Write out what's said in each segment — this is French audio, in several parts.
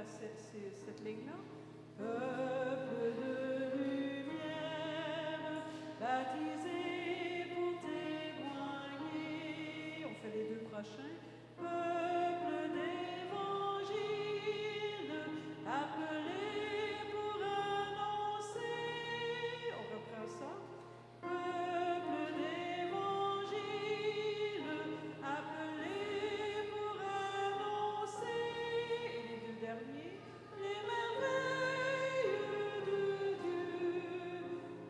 cette ligne-là. Peuple de lumière, baptisé pour témoigner. On fait les deux prochains. Peuple d'évangile, appelé pour annoncer. On reprend ça. Peuple d'évangile, appelé pour annoncer. Et les deux derniers. Les merveilles de Dieu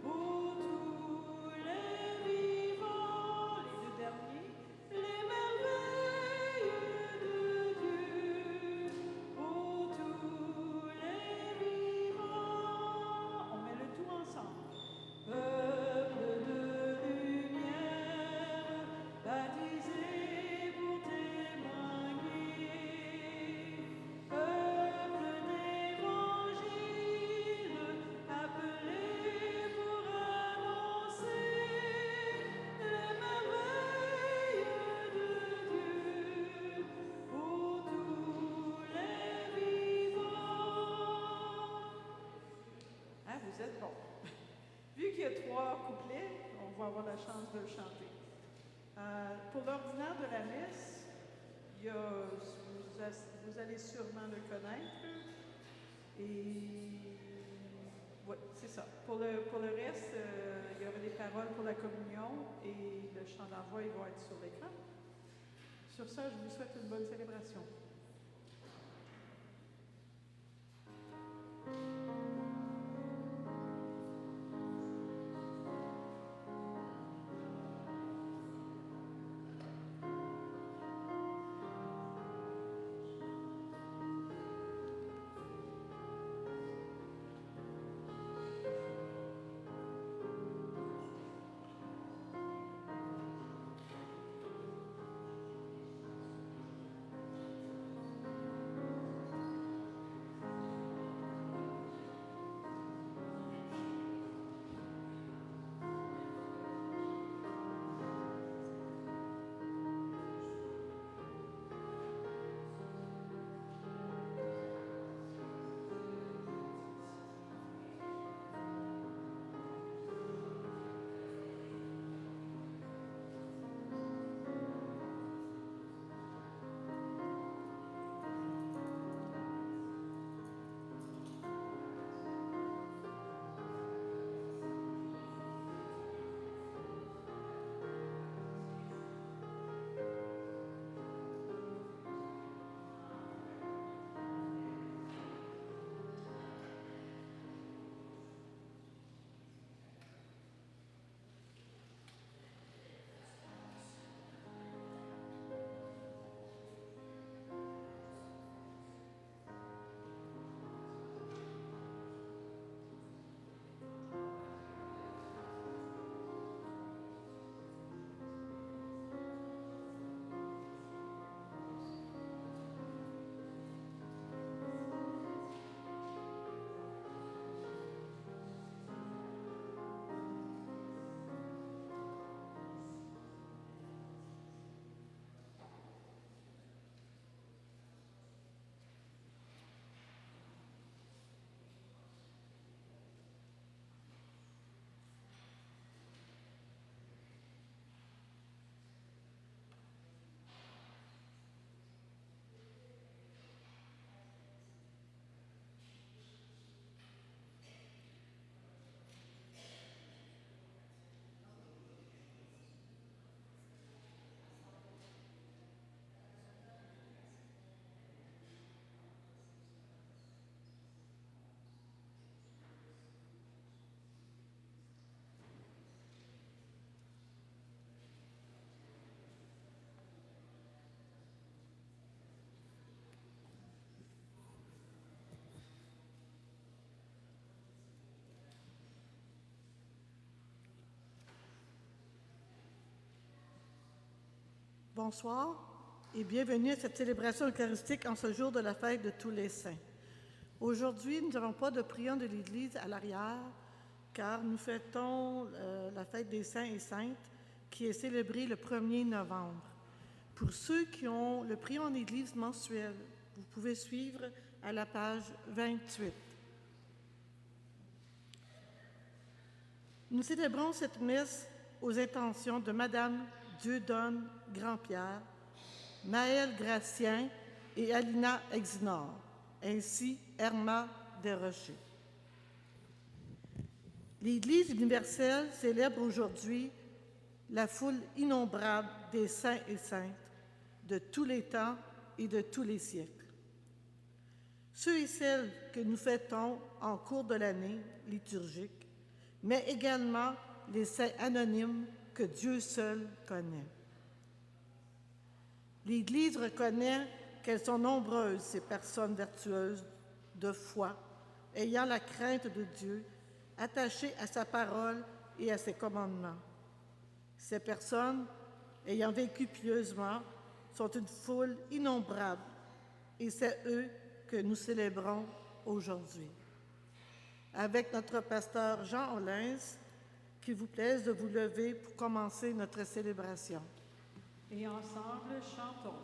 pour tous les vivants. Les deux derniers. Les merveilles de Dieu pour tous les vivants. On met le tout ensemble. Peuple de lumière, baptisé pour témoigner. Peuple d'évangile, appelé pour annoncer les merveilles de Dieu pour tous les vivants. Hein, vous êtes bons. Vu qu'il y a 3 couplets, on va avoir la chance de le chanter. Pour l'ordinaire de la messe, il y a, vous allez sûrement le connaître. Et oui, c'est ça. Pour le reste, il y aura des paroles pour la communion et le chant d'envoi, ils vont être sur l'écran. Sur ça, je vous souhaite une bonne célébration. Bonsoir et bienvenue à cette célébration eucharistique en ce jour de la fête de tous les saints. Aujourd'hui, nous n'avons pas de prions de l'Église à l'arrière, car nous fêtons la fête des saints et saintes qui est célébrée le 1er novembre. Pour ceux qui ont le prion en Église mensuel, vous pouvez suivre à la page 28. Nous célébrons cette messe aux intentions de Madame Dieudonne Grandpierre, Maëlle Gratien et Alina Exinor, ainsi Herma Desrochers. L'Église universelle célèbre aujourd'hui la foule innombrable des saints et saintes de tous les temps et de tous les siècles. Ceux et celles que nous fêtons en cours de l'année liturgique, mais également les saints anonymes que Dieu seul connaît. L'Église reconnaît qu'elles sont nombreuses, ces personnes vertueuses de foi, ayant la crainte de Dieu, attachées à sa parole et à ses commandements. Ces personnes, ayant vécu pieusement, sont une foule innombrable, et c'est eux que nous célébrons aujourd'hui. Avec notre pasteur Jean Hollins, qu'il vous plaise de vous lever pour commencer notre célébration. Et ensemble, chantons.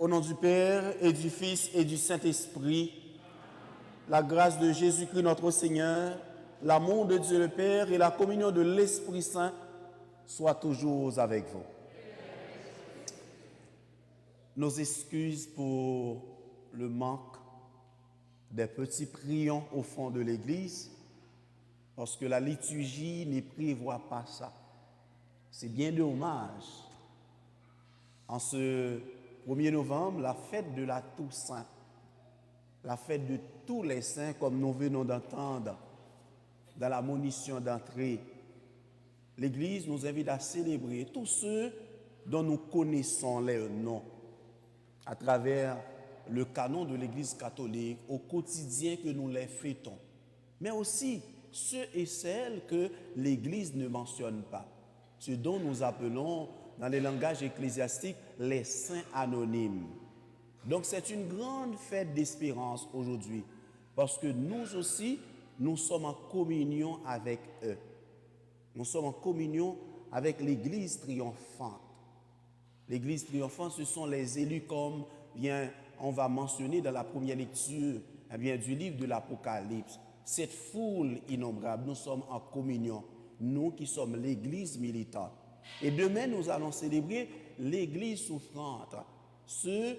Au nom du Père et du Fils et du Saint-Esprit, la grâce de Jésus-Christ notre Seigneur, l'amour de Dieu le Père et la communion de l'Esprit Saint soient toujours avec vous. Nos excuses pour le manque des petits prions au fond de l'Église, parce que la liturgie ne prévoit pas ça. C'est bien dommage. En ce 1er novembre, la fête de la Toussaint, la fête de tous les saints, comme nous venons d'entendre dans la monition d'entrée, l'Église nous invite à célébrer tous ceux dont nous connaissons les noms à travers le canon de l'Église catholique au quotidien que nous les fêtons, mais aussi ceux et celles que l'Église ne mentionne pas, ceux dont nous appelons dans les langages ecclésiastiques les saints anonymes. Donc c'est une grande fête d'espérance aujourd'hui, parce que nous aussi, nous sommes en communion avec eux. Nous sommes en communion avec l'Église triomphante. L'Église triomphante, ce sont les élus comme on va mentionner dans la première lecture du livre de l'Apocalypse. Cette foule innombrable, nous sommes en communion, nous qui sommes l'Église militante. Et demain, nous allons célébrer l'Église souffrante, ceux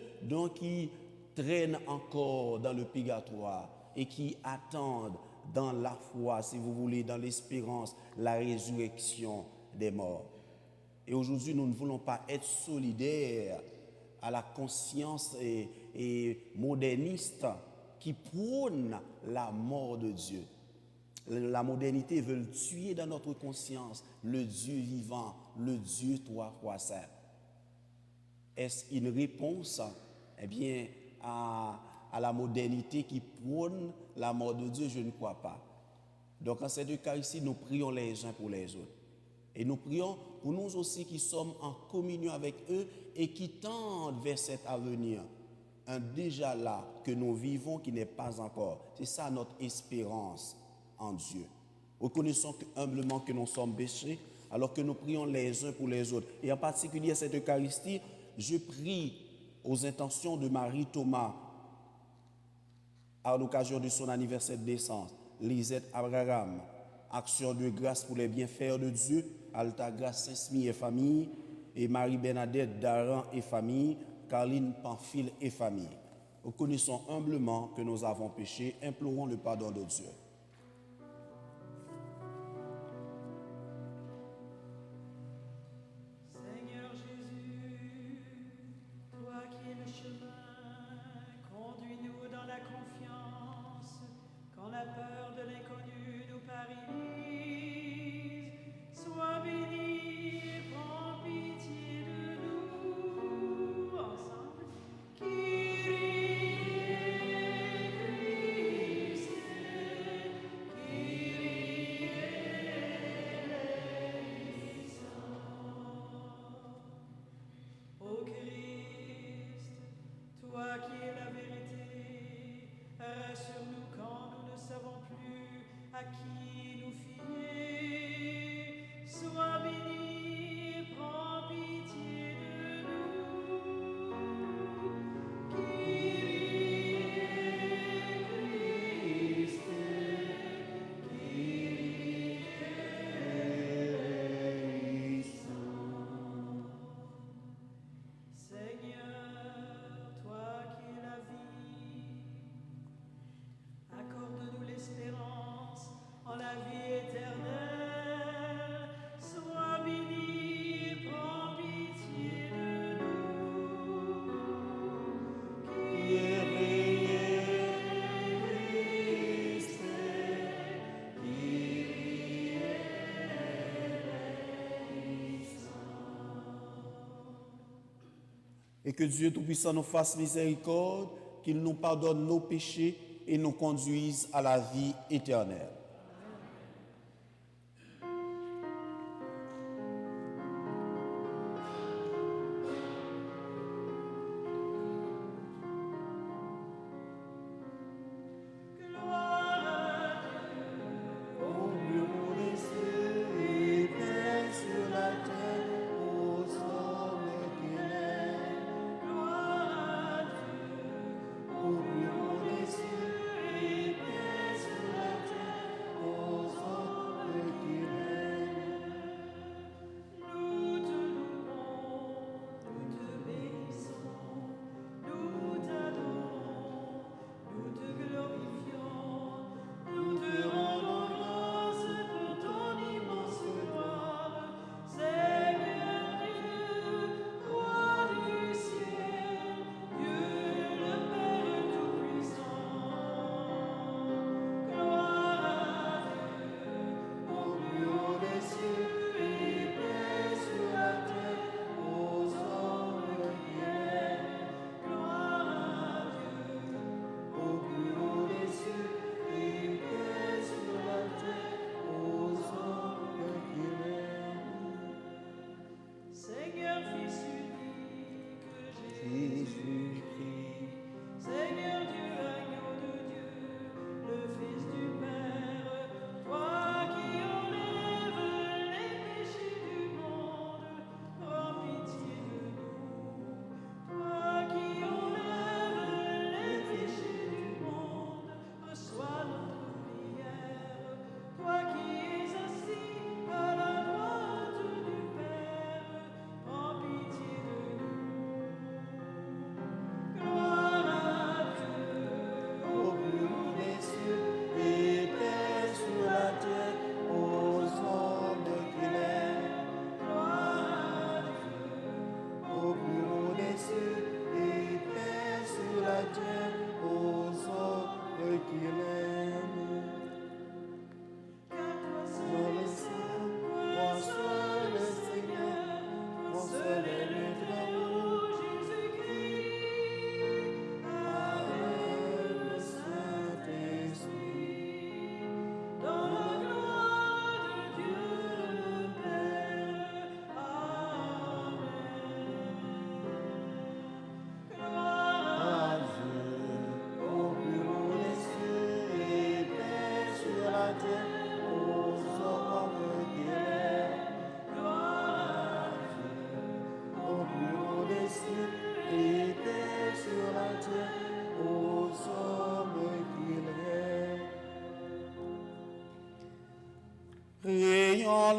qui traînent encore dans le purgatoire et qui attendent dans la foi, si vous voulez, dans l'espérance, la résurrection des morts. Et aujourd'hui, nous ne voulons pas être solidaires à la conscience et moderniste qui prône la mort de Dieu. La modernité veut tuer dans notre conscience le Dieu vivant, le Dieu trois fois saint. Est-ce une réponse à la modernité qui prône la mort de Dieu? Je ne crois pas. Donc en ces deux cas ici, nous prions les uns pour les autres. Et nous prions pour nous aussi qui sommes en communion avec eux et qui tendent vers cet avenir. Un déjà là que nous vivons qui n'est pas encore. C'est ça notre espérance en Dieu. Reconnaissons humblement que nous sommes péchés alors que nous prions les uns pour les autres. Et en particulier cette Eucharistie, je prie aux intentions de Marie Thomas à l'occasion de son anniversaire de naissance, Lisette Abraham, Action de grâce pour les bienfaits de Dieu, Alta Grâce Saint-Smy et famille, et Marie-Bernadette Daran et famille, Carline Pamphile et famille. Reconnaissons humblement que nous avons péché, implorons le pardon de Dieu. Seigneur Jésus, toi qui es le chemin, conduis-nous dans la confiance, quand la peur de l'inconnu nous paralyse. Sois béni, prends pitié de nous, ensemble. Kyrie Christe, Kyrie eleison. Ô Christ, toi qui es la vérité, rassure-nous quand nous ne savons plus à qui nous fier. Sois béni, prends pitié de nous. Kyrie Christe, Kyrie eleison. Seigneur, toi qui es la vie, accorde-nous l'espérance en la vie éternelle. Sois béni, prends pitié de nous. Kyrie Christe, Kyrie eleison. Et que Dieu Tout-Puissant nous fasse miséricorde, qu'il nous pardonne nos péchés et nous conduise à la vie éternelle.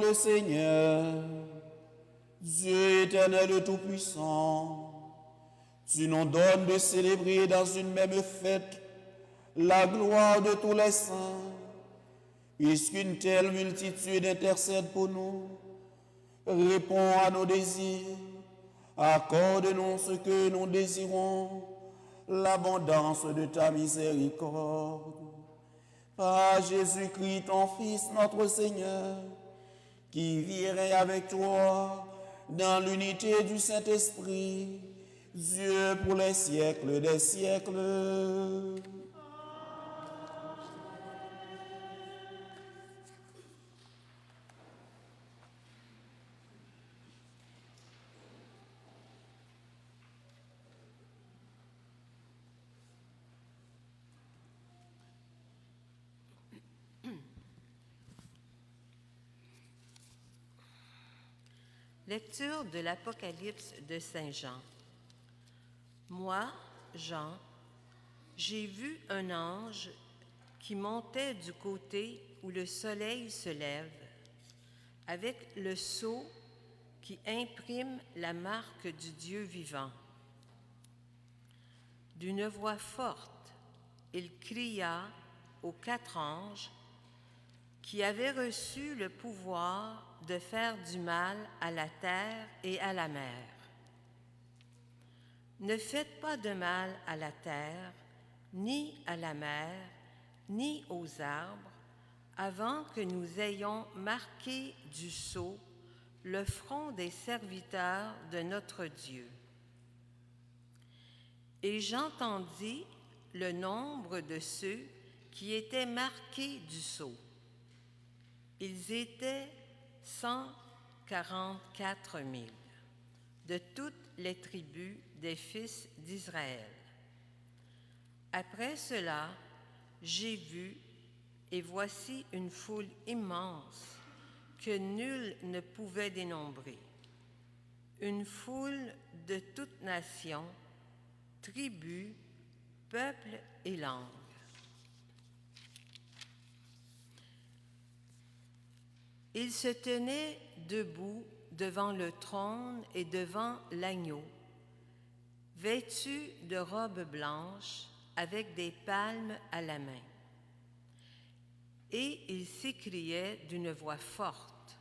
le Seigneur, Dieu éternel tout-puissant. Tu nous donnes de célébrer dans une même fête la gloire de tous les saints, puisqu'une telle multitude intercède pour nous. Réponds à nos désirs, accorde-nous ce que nous désirons, l'abondance de ta miséricorde. Par Jésus-Christ, ton Fils, notre Seigneur, qui vit et règne avec toi dans l'unité du Saint-Esprit, Dieu pour les siècles des siècles. Lecture de l'Apocalypse de Saint Jean. Moi, Jean, j'ai vu un ange qui montait du côté où le soleil se lève, avec le sceau qui imprime la marque du Dieu vivant. D'une voix forte, il cria aux 4 anges qui avaient reçu le pouvoir de faire du mal à la terre et à la mer. Ne faites pas de mal à la terre, ni à la mer, ni aux arbres, avant que nous ayons marqué du sceau le front des serviteurs de notre Dieu. Et j'entendis le nombre de ceux qui étaient marqués du sceau. Ils étaient 144 000 de toutes les tribus des fils d'Israël. Après cela, j'ai vu, et voici une foule immense que nul ne pouvait dénombrer, une foule de toutes nations, tribus, peuples et langues. Ils se tenaient debout devant le trône et devant l'agneau, vêtus de robes blanches avec des palmes à la main. Et ils s'écriaient d'une voix forte,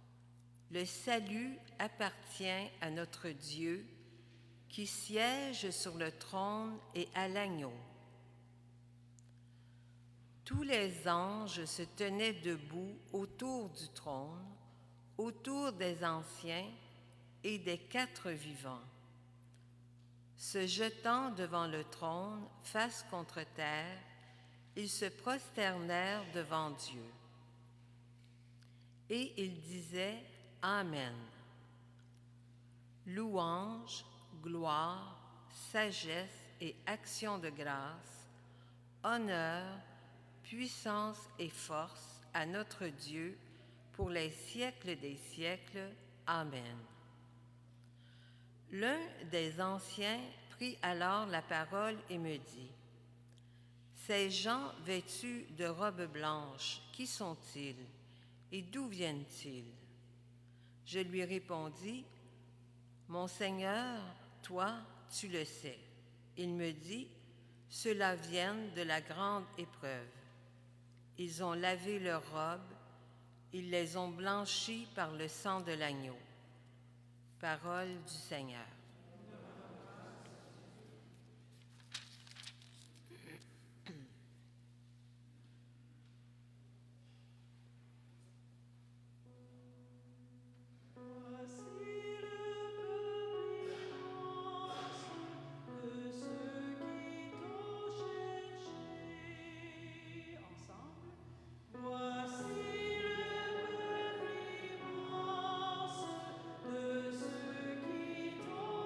« Le salut appartient à notre Dieu qui siège sur le trône et à l'agneau. » Tous les anges se tenaient debout autour du trône, autour des anciens et des 4 vivants. Se jetant devant le trône, face contre terre, ils se prosternèrent devant Dieu. Et ils disaient « Amen ». Louange, gloire, sagesse et action de grâce, honneur, puissance et force à notre Dieu pour les siècles des siècles. Amen. L'un des anciens prit alors la parole et me dit, « Ces gens vêtus de robes blanches, qui sont-ils et d'où viennent-ils » Je lui répondis, « Mon Seigneur, toi, tu le sais. » Il me dit, « Ceux-là viennent de la grande épreuve. Ils ont lavé leurs robes, ils les ont blanchies par le sang de l'agneau. » Parole du Seigneur. De ceux qui t'ont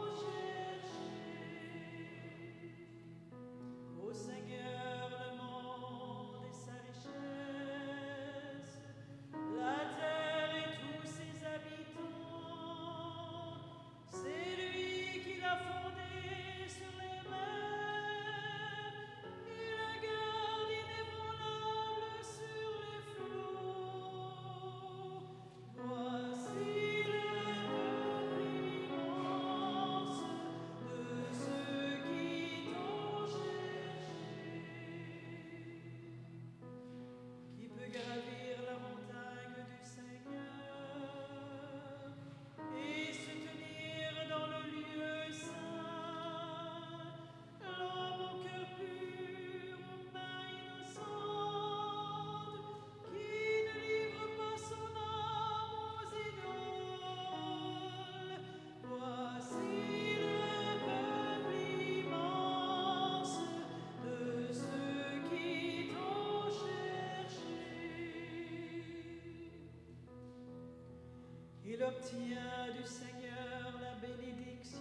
obtient du Seigneur la bénédiction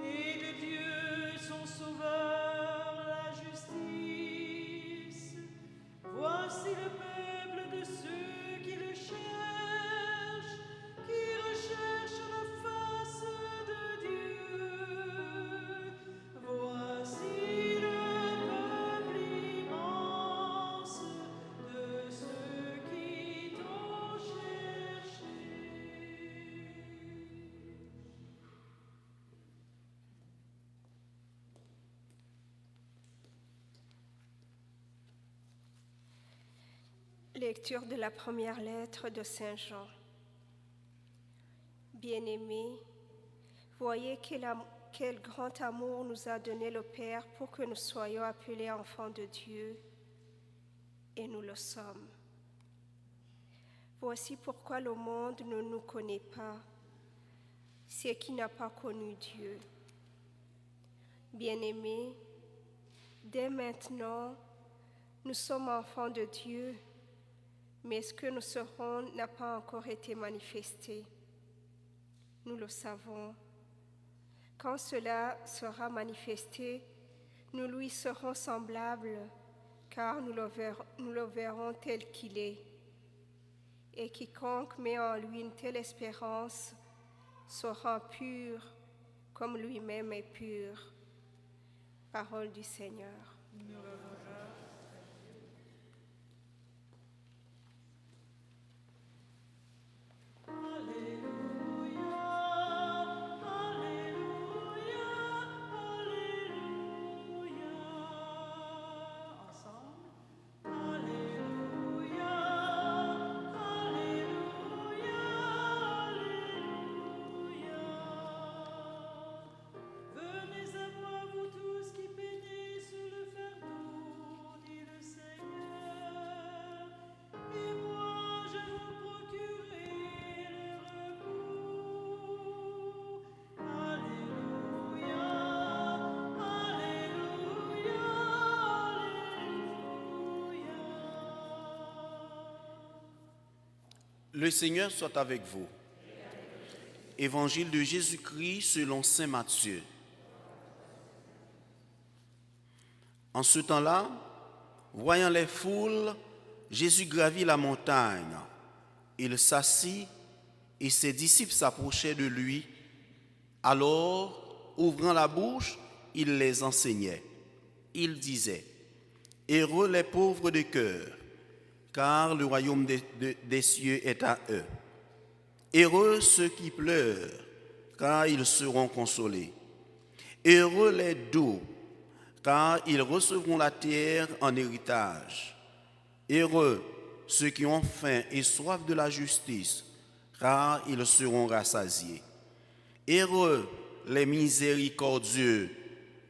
et de Dieu son Sauveur la justice. Voici le peuple de ceux qui le cherchent, qui recherchent la face de Dieu. Voici le peuple immense de ceux qui t'ont cherché. Lecture de la première lettre de Saint Jean. Bien-aimés, voyez quel grand amour nous a donné le Père pour que nous soyons appelés enfants de Dieu, et nous le sommes. Voici pourquoi le monde ne nous connaît pas, c'est qu'il n'a pas connu Dieu. Bien-aimés, dès maintenant, nous sommes enfants de Dieu, mais ce que nous serons n'a pas encore été manifesté. Nous le savons. Quand cela sera manifesté, nous lui serons semblables, car nous le verrons tel qu'il est. Et quiconque met en lui une telle espérance sera pur, comme lui-même est pur. Parole du Seigneur. Le Seigneur soit avec vous. Évangile de Jésus-Christ selon saint Matthieu. En ce temps-là, voyant les foules, Jésus gravit la montagne. Il s'assit et ses disciples s'approchaient de lui. Alors, ouvrant la bouche, il les enseignait. Il disait, « Heureux les pauvres de cœur, car le royaume des cieux est à eux. Heureux ceux qui pleurent, car ils seront consolés. Heureux les doux, car ils recevront la terre en héritage. Heureux ceux qui ont faim et soif de la justice, car ils seront rassasiés. Heureux les miséricordieux,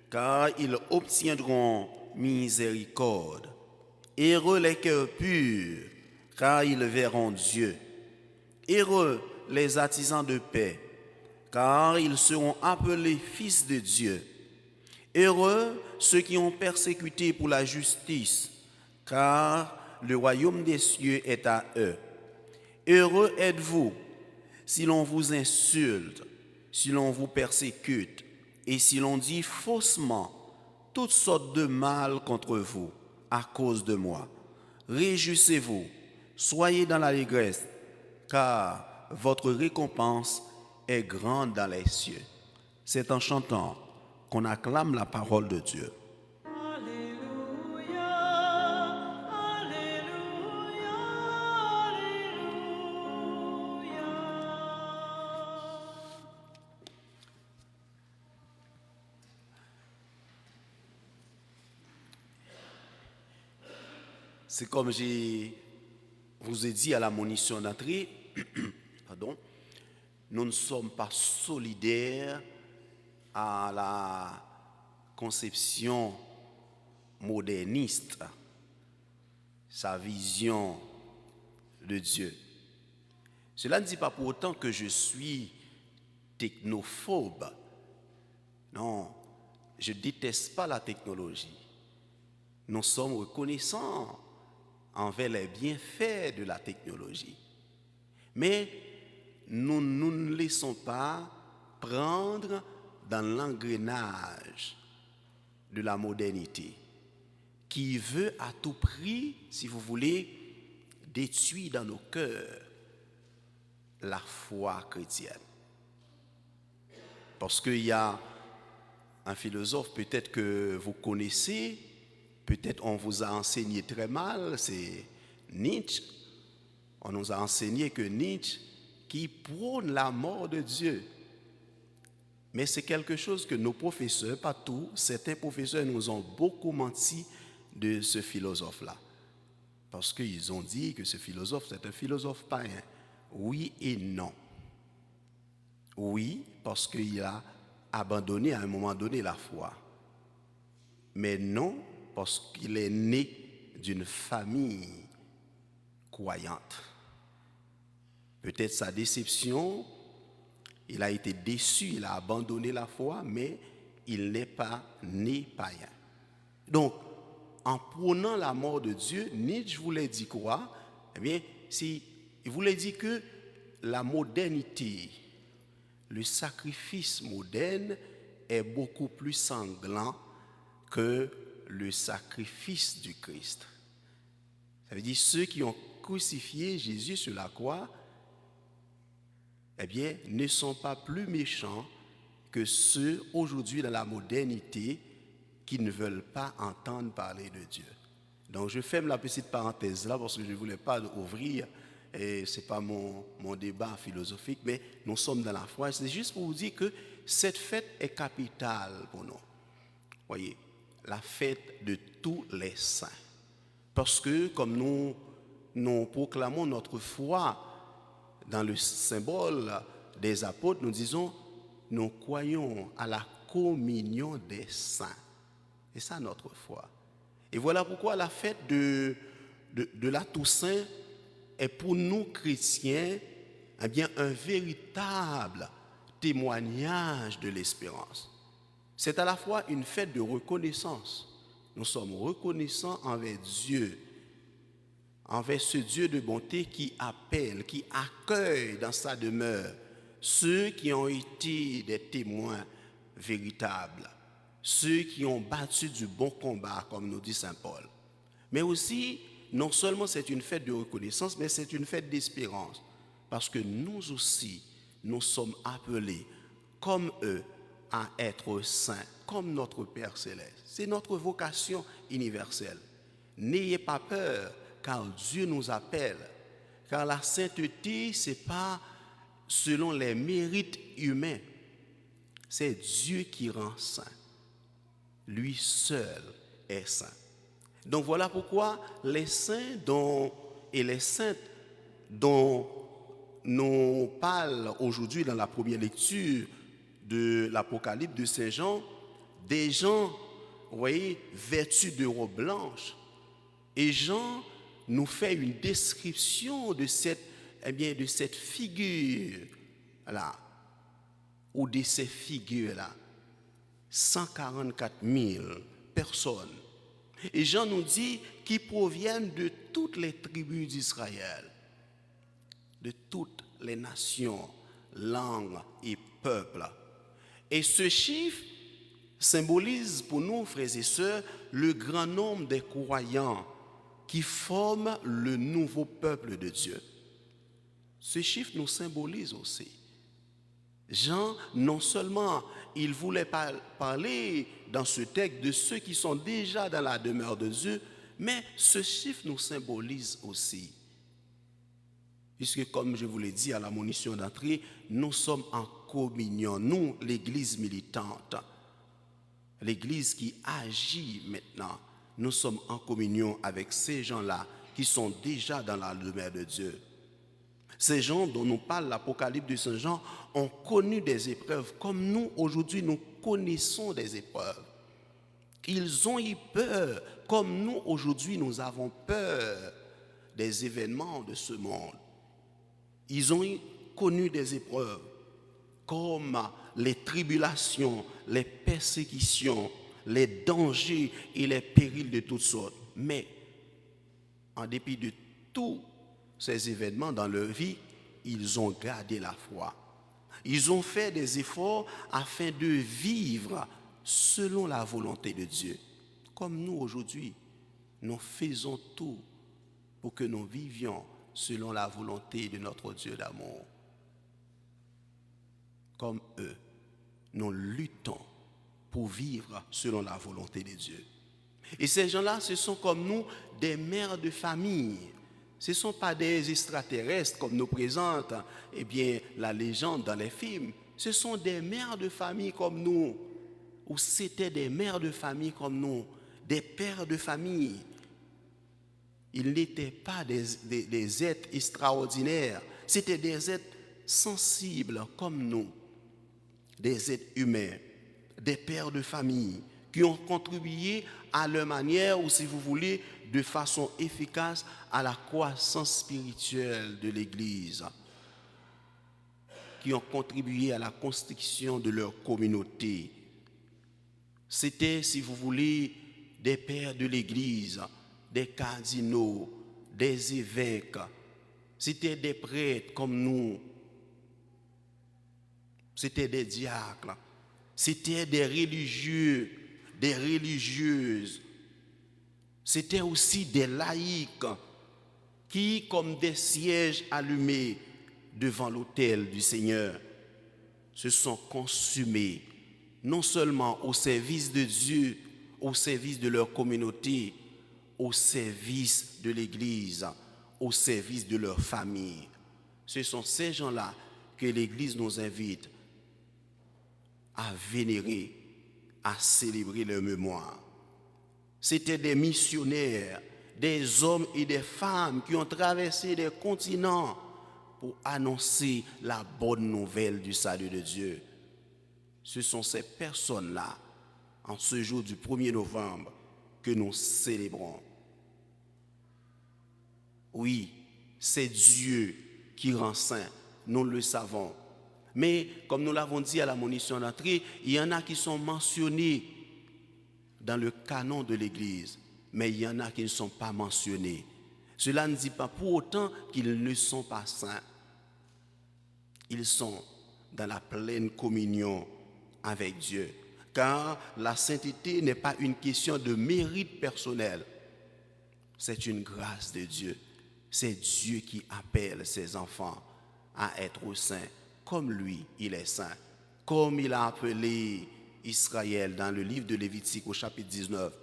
car ils obtiendront miséricorde. Heureux les cœurs purs, car ils verront Dieu. Heureux les artisans de paix, car ils seront appelés fils de Dieu. Heureux ceux qui ont persécuté pour la justice, car le royaume des cieux est à eux. Heureux êtes-vous si l'on vous insulte, si l'on vous persécute, et si l'on dit faussement toutes sortes de mal contre vous à cause de moi. Réjouissez-vous, soyez dans l'allégresse, car votre récompense est grande dans les cieux. C'est en chantant qu'on acclame la parole de Dieu. Alléluia, Alléluia, Alléluia. C'est comme je vous ai dit à la monition d'entrée, pardon, nous ne sommes pas solidaires à la conception moderniste, sa vision de Dieu. Cela ne dit pas pour autant que je suis technophobe. Non, je ne déteste pas la technologie. Nous sommes reconnaissants envers les bienfaits de la technologie. Mais nous ne laissons pas prendre dans l'engrenage de la modernité qui veut à tout prix, si vous voulez, détruire dans nos cœurs la foi chrétienne. Parce qu'il y a un philosophe peut-être que vous connaissez, peut-être on vous a enseigné très mal, c'est Nietzsche. On nous a enseigné que Nietzsche qui prône la mort de Dieu. Mais c'est quelque chose que nos professeurs, pas tous, certains professeurs nous ont beaucoup menti de ce philosophe-là. Parce qu'ils ont dit que ce philosophe, c'est un philosophe païen. Oui et non. Oui, parce qu'il a abandonné à un moment donné la foi. Mais non, parce qu'il est né d'une famille croyante. Peut-être sa déception, il a été déçu, il a abandonné la foi, mais il n'est pas né païen. Donc, en prônant la mort de Dieu, Nietzsche voulait dire quoi? Eh bien, il voulait dire que la modernité, le sacrifice moderne est beaucoup plus sanglant que le sacrifice du Christ. Ça veut dire ceux qui ont crucifié Jésus sur la croix, eh bien, ne sont pas plus méchants que ceux aujourd'hui dans la modernité qui ne veulent pas entendre parler de Dieu. Donc, je ferme la petite parenthèse là parce que je ne voulais pas ouvrir, et ce n'est pas mon débat philosophique, mais nous sommes dans la foi. C'est juste pour vous dire que cette fête est capitale pour nous. Voyez, la fête de tous les saints. Parce que, comme nous proclamons notre foi dans le symbole des apôtres, nous disons, nous croyons à la communion des saints. C'est ça notre foi. Et voilà pourquoi la fête de la Toussaint est pour nous chrétiens eh bien, un véritable témoignage de l'espérance. C'est à la fois une fête de reconnaissance. Nous sommes reconnaissants envers Dieu, envers ce Dieu de bonté qui appelle, qui accueille dans sa demeure ceux qui ont été des témoins véritables, ceux qui ont battu du bon combat, comme nous dit saint Paul. Mais aussi, non seulement c'est une fête de reconnaissance, mais c'est une fête d'espérance, parce que nous aussi, nous sommes appelés, comme eux, à être saints, comme notre Père céleste. C'est notre vocation universelle. N'ayez pas peur, car Dieu nous appelle. Car la sainteté, ce n'est pas selon les mérites humains. C'est Dieu qui rend saint. Lui seul est saint. Donc voilà pourquoi les saints et les saintes dont nous parlons aujourd'hui dans la première lecture de l'Apocalypse de Saint Jean, des gens, vous voyez, vêtus de robes blanches. Et Jean nous fait une description de cette figure-là, ou de ces figures-là. 144 000 personnes. Et Jean nous dit qu'ils proviennent de toutes les tribus d'Israël, de toutes les nations, langues et peuples. Et ce chiffre symbolise pour nous, frères et sœurs, le grand nombre des croyants qui forment le nouveau peuple de Dieu. Ce chiffre nous symbolise aussi. Jean, non seulement il voulait parler dans ce texte de ceux qui sont déjà dans la demeure de Dieu, mais ce chiffre nous symbolise aussi. Puisque, comme je vous l'ai dit à la monition d'entrée, nous sommes en communion, nous, l'Église militante, l'Église qui agit maintenant, nous sommes en communion avec ces gens-là qui sont déjà dans la demeure de Dieu. Ces gens dont nous parle l'Apocalypse de Saint Jean ont connu des épreuves comme nous, aujourd'hui, nous connaissons des épreuves. Ils ont eu peur comme nous, aujourd'hui, nous avons peur des événements de ce monde. Ils ont connu des épreuves comme les tribulations, les persécutions, les dangers et les périls de toutes sortes. Mais, en dépit de tous ces événements dans leur vie, ils ont gardé la foi. Ils ont fait des efforts afin de vivre selon la volonté de Dieu. Comme nous aujourd'hui, nous faisons tout pour que nous vivions selon la volonté de notre Dieu d'amour. Comme eux, nous luttons pour vivre selon la volonté de Dieu. Et ces gens-là, ce sont comme nous des mères de famille. Ce ne sont pas des extraterrestres comme nous présente la légende dans les films. Ce sont des mères de famille comme nous, ou c'était des mères de famille comme nous, des pères de famille. Ils n'étaient pas des êtres extraordinaires, c'était des êtres sensibles comme nous, des êtres humains, des pères de famille qui ont contribué à leur manière, ou si vous voulez, de façon efficace à la croissance spirituelle de l'Église, qui ont contribué à la construction de leur communauté. C'était, si vous voulez, des pères de l'Église, des cardinaux, des évêques, c'était des prêtres comme nous, c'était des diacres, c'était des religieux, des religieuses, c'était aussi des laïcs qui, comme des sièges allumés devant l'autel du Seigneur, se sont consumés, non seulement au service de Dieu, au service de leur communauté, au service de l'Église, au service de leur famille. Ce sont ces gens-là que l'Église nous invite à vénérer, à célébrer leur mémoire. C'étaient des missionnaires, des hommes et des femmes qui ont traversé des continents pour annoncer la bonne nouvelle du salut de Dieu. Ce sont ces personnes-là, en ce jour du 1er novembre, que nous célébrons. Oui, c'est Dieu qui rend saint, nous le savons. Mais comme nous l'avons dit à la monition d'entrée, il y en a qui sont mentionnés dans le canon de l'Église, mais il y en a qui ne sont pas mentionnés. Cela ne dit pas pour autant qu'ils ne sont pas saints. Ils sont dans la pleine communion avec Dieu. Car la sainteté n'est pas une question de mérite personnel. C'est une grâce de Dieu. C'est Dieu qui appelle ses enfants à être saints, comme lui, il est saint. Comme il a appelé Israël dans le livre de Lévitique au chapitre 19.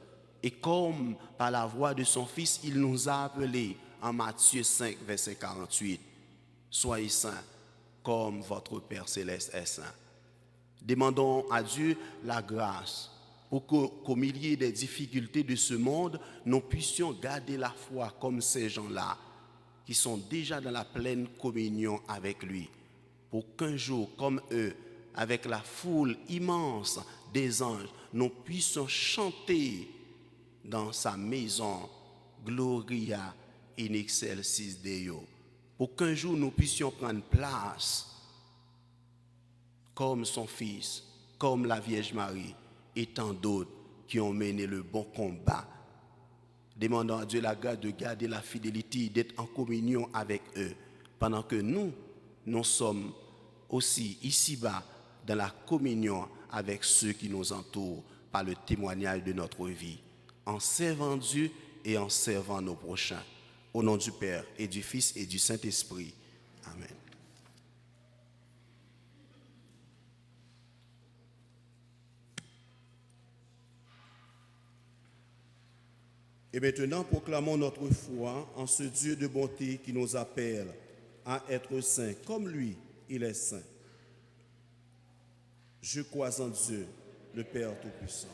Et comme par la voix de son Fils, il nous a appelés en Matthieu 5, verset 48. Soyez saints comme votre Père céleste est saint. Demandons à Dieu la grâce pour qu'au milieu des difficultés de ce monde, nous puissions garder la foi comme ces gens-là qui sont déjà dans la pleine communion avec lui. Pour qu'un jour, comme eux, avec la foule immense des anges, nous puissions chanter dans sa maison Gloria in excelsis Deo. Pour qu'un jour nous puissions prendre place comme son Fils, comme la Vierge Marie et tant d'autres qui ont mené le bon combat. Demandons à Dieu la grâce de garder la fidélité, d'être en communion avec eux, pendant que nous sommes aussi ici-bas dans la communion avec ceux qui nous entourent par le témoignage de notre vie, en servant Dieu et en servant nos prochains. Au nom du Père et du Fils et du Saint-Esprit. Amen. Et maintenant, proclamons notre foi en ce Dieu de bonté qui nous appelle à être saints, comme lui, il est saint. Je crois en Dieu, le Père Tout-Puissant.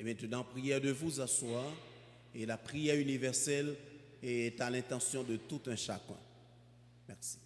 Et maintenant, prière de vous asseoir. Et la prière universelle est à l'intention de tout un chacun. Merci.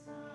Saint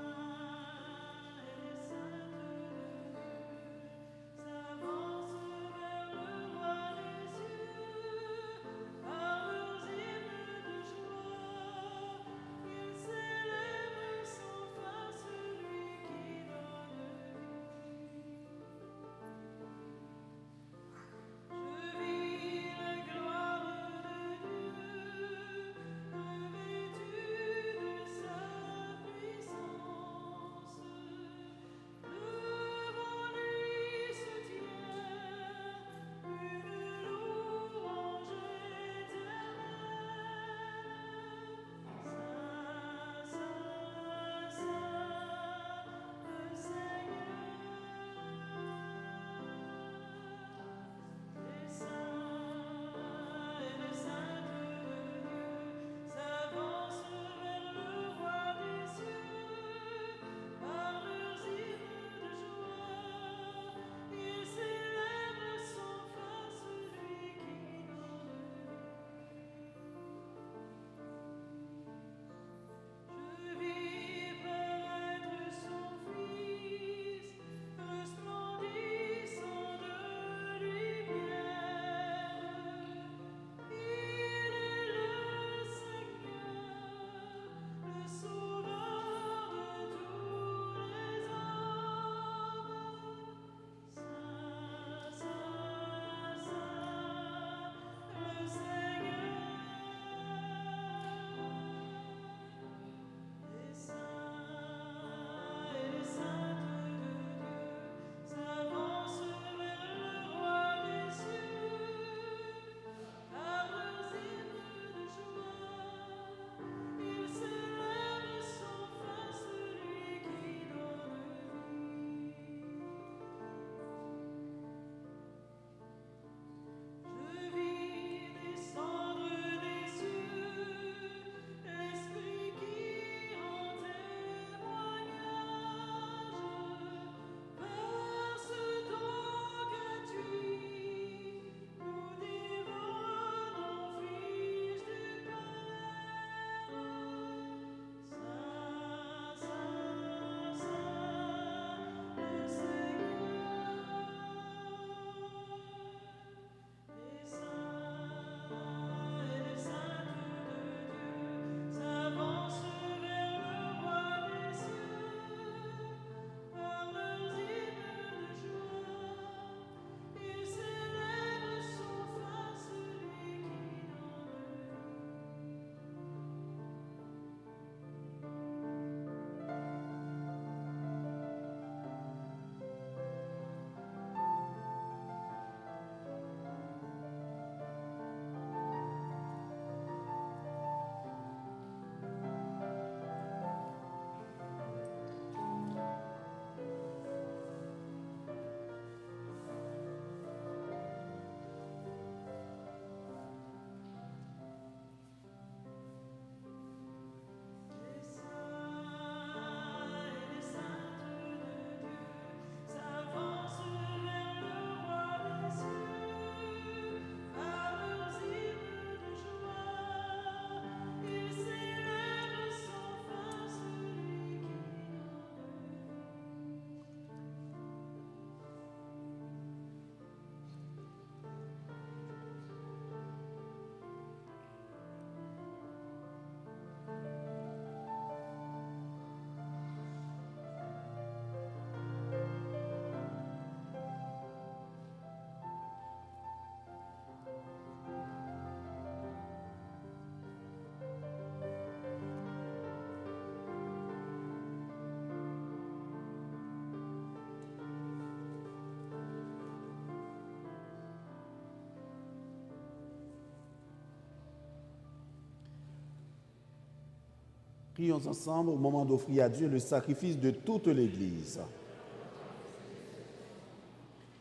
Prions ensemble au moment d'offrir à Dieu le sacrifice de toute l'Église.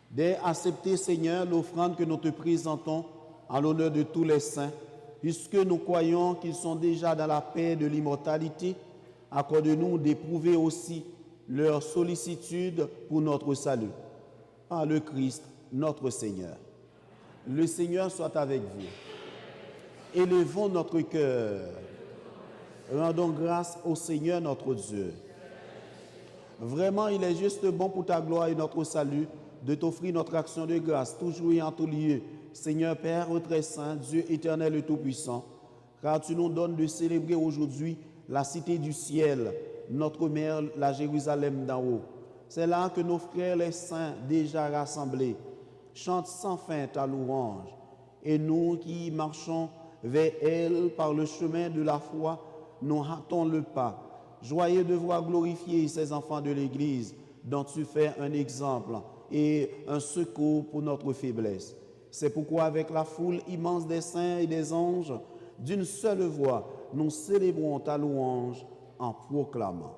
Dès accepter, Seigneur, l'offrande que nous te présentons en l'honneur de tous les saints, puisque nous croyons qu'ils sont déjà dans la paix de l'immortalité, accorde-nous d'éprouver aussi leur sollicitude pour notre salut. Par le Christ, notre Seigneur. Le Seigneur soit avec vous. Élevons notre cœur. Rendons grâce au Seigneur notre Dieu. Vraiment, il est juste bon pour ta gloire et notre salut de t'offrir notre action de grâce, toujours et en tout lieu. Seigneur Père très saint, Dieu éternel et tout-puissant, car tu nous donnes de célébrer aujourd'hui la cité du ciel, notre mère, la Jérusalem d'en haut. C'est là que nos frères les saints déjà rassemblés chantent sans fin ta louange. Et nous qui marchons vers elle par le chemin de la foi, nous hâtons le pas, joyeux de voir glorifier ces enfants de l'Église dont tu fais un exemple et un secours pour notre faiblesse. C'est pourquoi avec la foule immense des saints et des anges, d'une seule voix, nous célébrons ta louange en proclamant.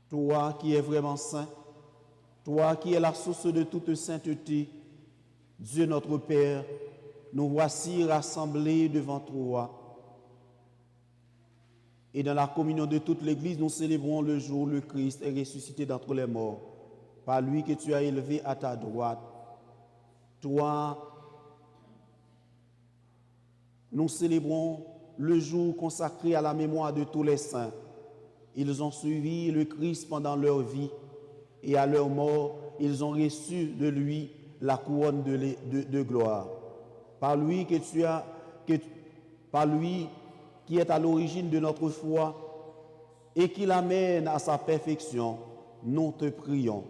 Toi qui es vraiment saint, toi qui es la source de toute sainteté, Dieu notre Père, nous voici rassemblés devant toi. Et dans la communion de toute l'Église, nous célébrons le jour où le Christ est ressuscité d'entre les morts, par lui que tu as élevé à ta droite. Toi, nous célébrons le jour consacré à la mémoire de tous les saints. Ils ont suivi le Christ pendant leur vie et à leur mort, ils ont reçu de lui la couronne de gloire. Par lui par lui qui est à l'origine de notre foi et qui l'amène à sa perfection, nous te prions.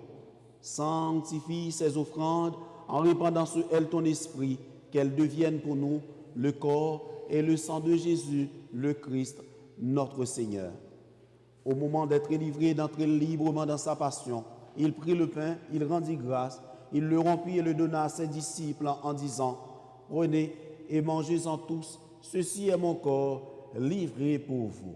Sanctifie ces offrandes en répandant sur elles ton esprit, qu'elles deviennent pour nous le corps et le sang de Jésus, le Christ, notre Seigneur. Au moment d'être livré, d'entrer librement dans sa passion, il prit le pain, il rendit grâce, il le rompit et le donna à ses disciples en disant, « Prenez et mangez-en tous, ceci est mon corps livré pour vous. »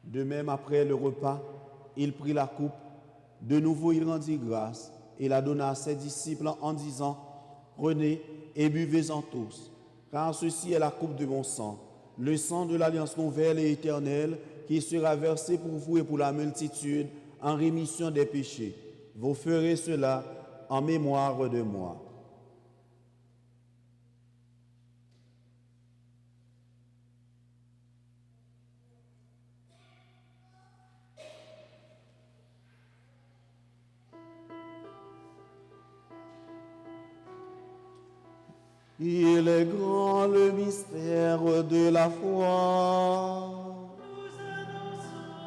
De même, après le repas, il prit la coupe. De nouveau, il rendit grâce et la donna à ses disciples en disant, « Prenez et buvez-en tous, car ceci est la coupe de mon sang, le sang de l'alliance nouvelle et éternelle qui sera versé pour vous et pour la multitude en rémission des péchés. Vous ferez cela en mémoire de moi. » Il est grand le mystère de la foi. Nous annonçons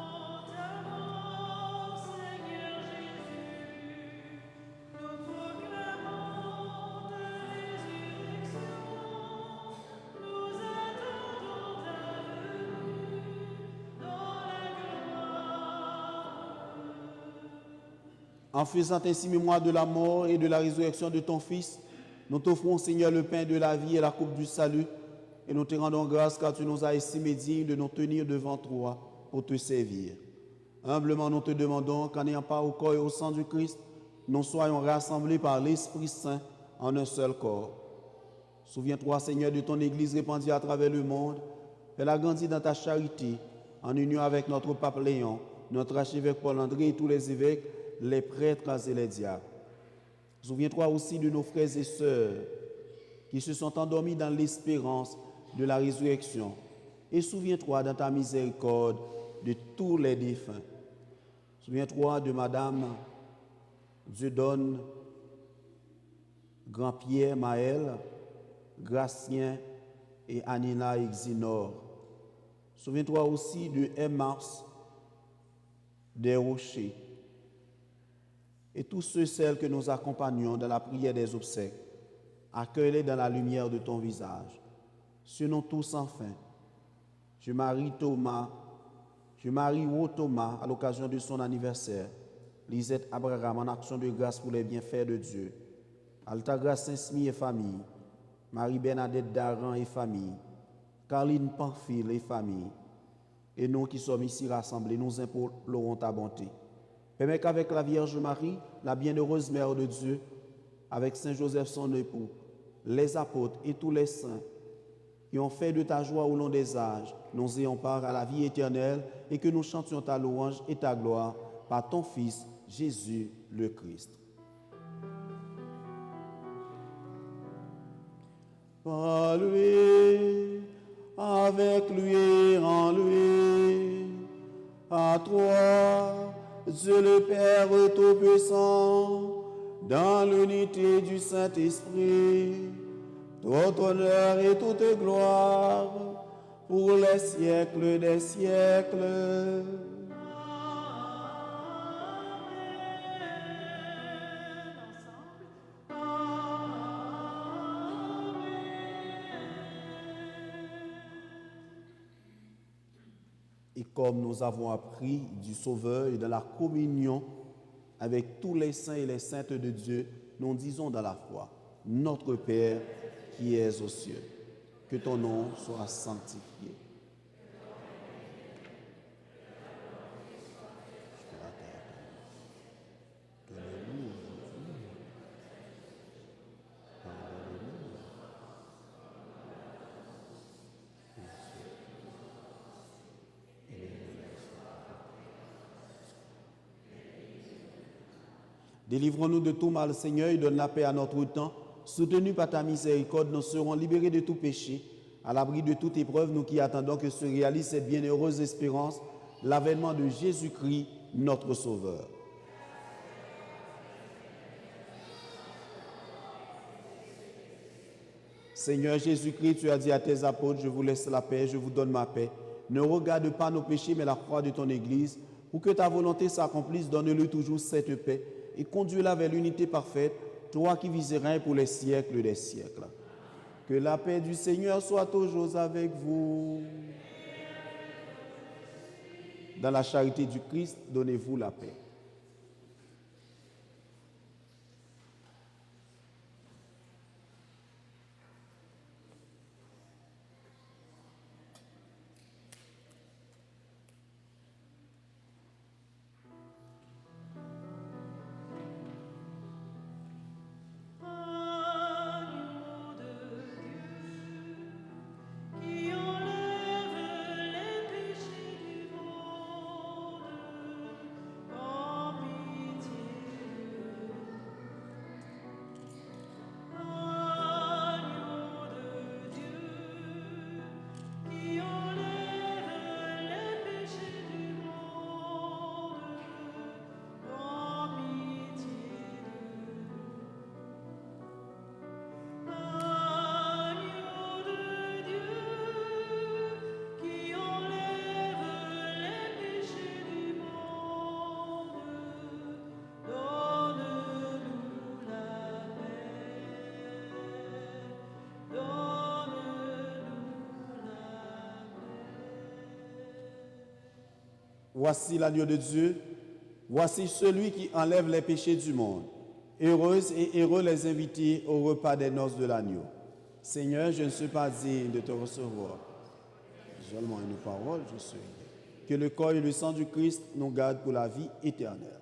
ta mort, Seigneur Jésus. Nous proclamons ta résurrection. Nous attendons ta venue dans la gloire. En faisant ainsi mémoire de la mort et de la résurrection de ton Fils, nous t'offrons, Seigneur, le pain de la vie et la coupe du salut, et nous te rendons grâce car tu nous as estimés dignes de nous tenir devant toi pour te servir. Humblement, nous te demandons qu'en ayant part au corps et au sang du Christ, nous soyons rassemblés par l'Esprit Saint en un seul corps. Souviens-toi, Seigneur, de ton Église répandue à travers le monde, Fais-la grandir dans ta charité, en union avec notre pape Léon, notre archevêque Paul André et tous les évêques, les prêtres et les diacres. Souviens-toi aussi de nos frères et sœurs qui se sont endormis dans l'espérance de la résurrection. Et souviens-toi dans ta miséricorde de tous les défunts. Souviens-toi de Madame Dieudonne, Grand-Pierre Maël, Gracien et Anina Exinor. Souviens-toi aussi de Mars des Rochers et tous ceux, celles que nous accompagnons dans la prière des obsèques. Accueille-les dans la lumière de ton visage. Sur nous tous enfin. Je marie Thomas à l'occasion de son anniversaire. Lisette Abraham en action de grâce pour les bienfaits de Dieu. Altagrace Saint-Smy et famille. Marie-Bernadette Daran et famille. Carline Pamphile et famille. Et nous qui sommes ici rassemblés, nous implorons ta bonté. Permets qu'avec la Vierge Marie, la bienheureuse Mère de Dieu, avec Saint Joseph son époux, les apôtres et tous les saints qui ont fait de ta joie au long des âges, nous ayons part à la vie éternelle et que nous chantions ta louange et ta gloire par ton Fils, Jésus le Christ. Par lui, avec lui et en lui, à toi, Dieu le Père Tout-Puissant, dans l'unité du Saint-Esprit, tout honneur et toute gloire pour les siècles des siècles. Et comme nous avons appris du Sauveur et de la communion avec tous les saints et les saintes de Dieu, nous disons dans la foi, notre Père qui es aux cieux, que ton nom soit sanctifié. Délivre-nous de tout mal, Seigneur, et donne la paix à notre temps. Soutenus par ta miséricorde, nous serons libérés de tout péché. À l'abri de toute épreuve, nous qui attendons que se réalise cette bienheureuse espérance, l'avènement de Jésus-Christ, notre Sauveur. Seigneur Jésus-Christ, tu as dit à tes apôtres, je vous laisse la paix, je vous donne ma paix. Ne regarde pas nos péchés, mais la croix de ton Église. Pour que ta volonté s'accomplisse, donne-le toujours cette paix et conduis-la vers l'unité parfaite, toi qui vis et règnes pour les siècles des siècles. Que la paix du Seigneur soit toujours avec vous. Dans la charité du Christ, donnez-vous la paix. Voici l'agneau de Dieu, voici celui qui enlève les péchés du monde. Heureuses et heureux les invités au repas des noces de l'agneau. Seigneur, je ne suis pas digne de te recevoir. Seulement une parole, je suis. Que le corps et le sang du Christ nous gardent pour la vie éternelle.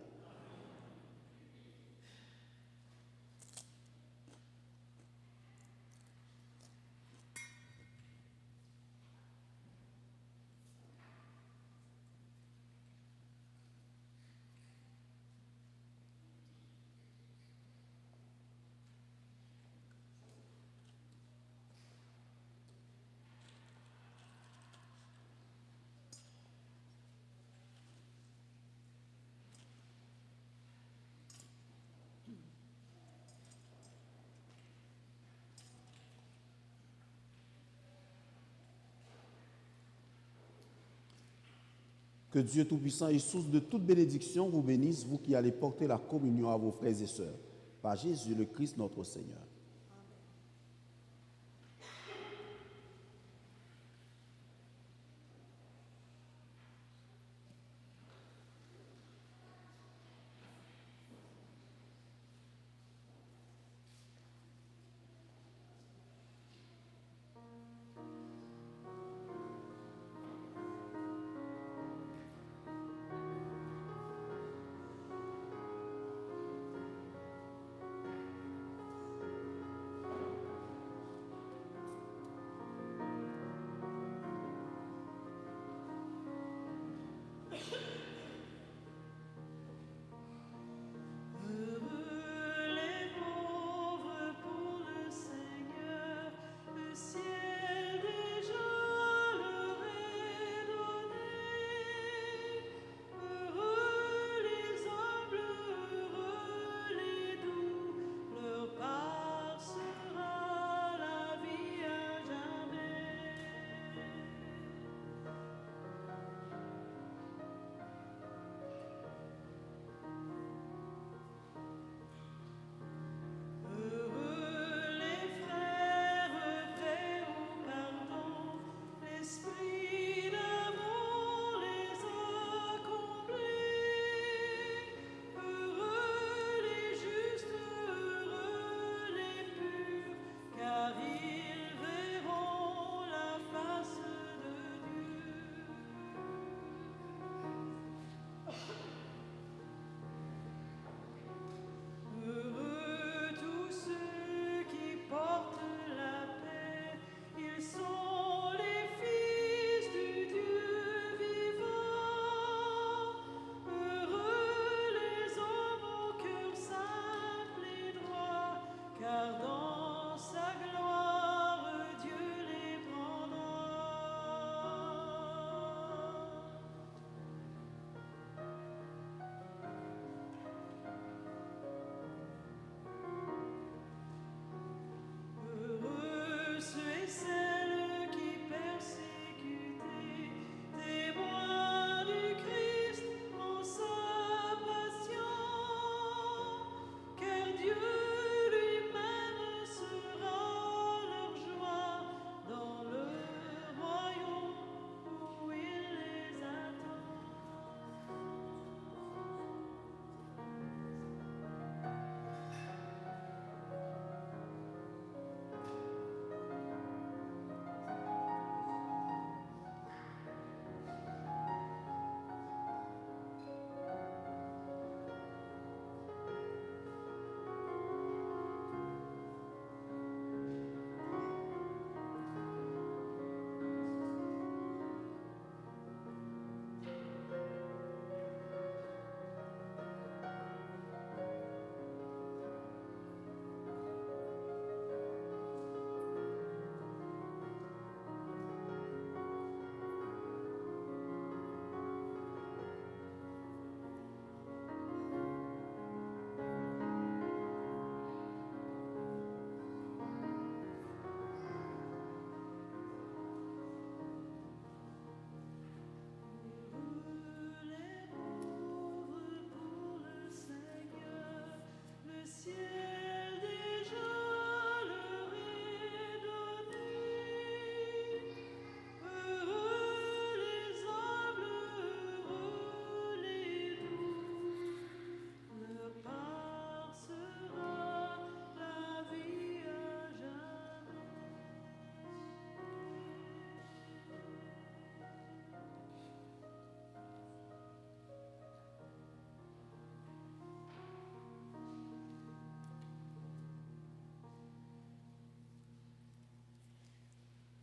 Que Dieu Tout-Puissant et source de toute bénédiction vous bénisse, vous qui allez porter la communion à vos frères et sœurs. Par Jésus le Christ notre Seigneur.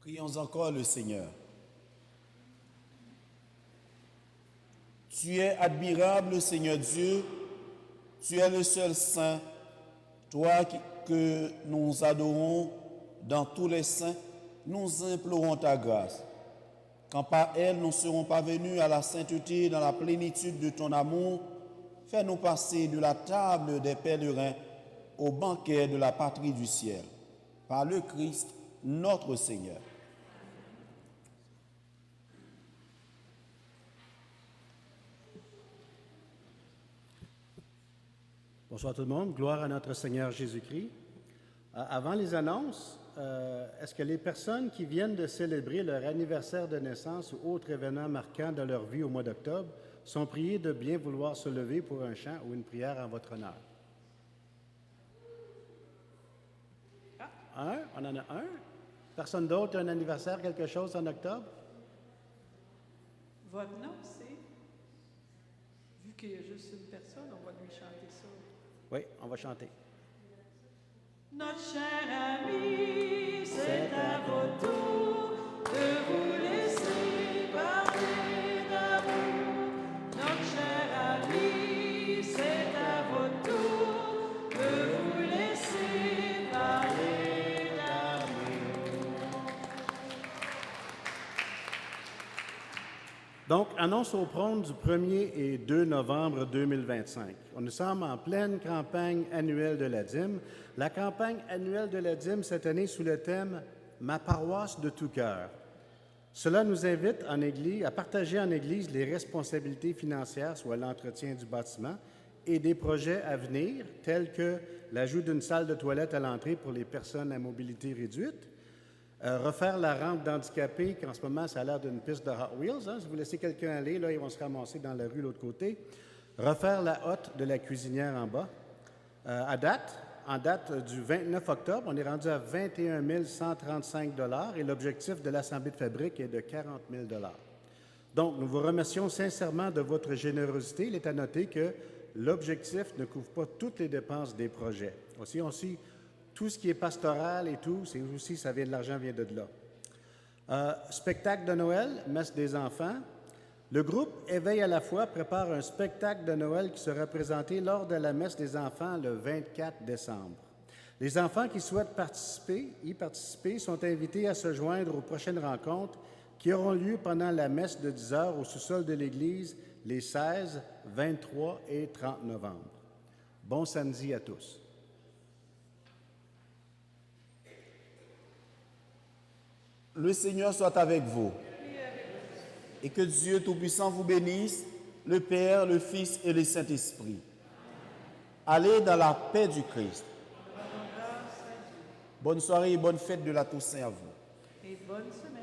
Prions encore le Seigneur. Tu es admirable, Seigneur Dieu. Tu es le seul saint. Toi que nous adorons dans tous les saints, nous implorons ta grâce. Quand par elle nous serons parvenus à la sainteté dans la plénitude de ton amour, fais-nous passer de la table des pèlerins au banquet de la patrie du ciel. Par le Christ, notre Seigneur. Bonsoir tout le monde. Gloire à notre Seigneur Jésus-Christ. Avant les annonces, est-ce que les personnes qui viennent de célébrer leur anniversaire de naissance ou autre événement marquant de leur vie au mois d'octobre sont priées de bien vouloir se lever pour un chant ou une prière en votre honneur? Un? On en a un? Personne d'autre a un anniversaire, quelque chose en octobre? Votre nom, c'est... Vu qu'il y a juste une personne, on va lui chanter ça. Oui, on va chanter. Notre cher ami, c'est à votre tour de vous laisser parler d'amour. Notre cher ami, c'est à votre tour de vous laisser parler d'amour. Donc, annonce au prône du 1er et 2 novembre 2025. Nous sommes en pleine campagne annuelle de la dîme. La campagne annuelle de la dîme cette année sous le thème « Ma paroisse de tout cœur ». Cela nous invite en Église, à partager en Église les responsabilités financières, soit l'entretien du bâtiment, et des projets à venir, tels que l'ajout d'une salle de toilette à l'entrée pour les personnes à mobilité réduite, refaire la rampe d'handicapés, qu'en ce moment, ça a l'air d'une piste de Hot Wheels. Hein? Si vous laissez quelqu'un aller, là, ils vont se ramasser dans la rue de l'autre côté. Refaire la hotte de la cuisinière en bas. En date du 29 octobre, on est rendu à 21 135 $ et l'objectif de l'Assemblée de fabrique est de 40 000 $. Donc, nous vous remercions sincèrement de votre générosité. Il est à noter que l'objectif ne couvre pas toutes les dépenses des projets. Aussi, tout ce qui est pastoral et tout, c'est aussi, l'argent vient de là. Spectacle de Noël, messe des enfants. Le groupe Éveil à la foi prépare un spectacle de Noël qui sera présenté lors de la messe des enfants le 24 décembre. Les enfants qui souhaitent y participer sont invités à se joindre aux prochaines rencontres qui auront lieu pendant la messe de 10 heures au sous-sol de l'Église les 16, 23 et 30 novembre. Bon samedi à tous. Le Seigneur soit avec vous. Et que Dieu Tout-Puissant vous bénisse, le Père, le Fils et le Saint-Esprit. Allez dans la paix du Christ. Bonne soirée et bonne fête de la Toussaint à vous. Et bonne semaine.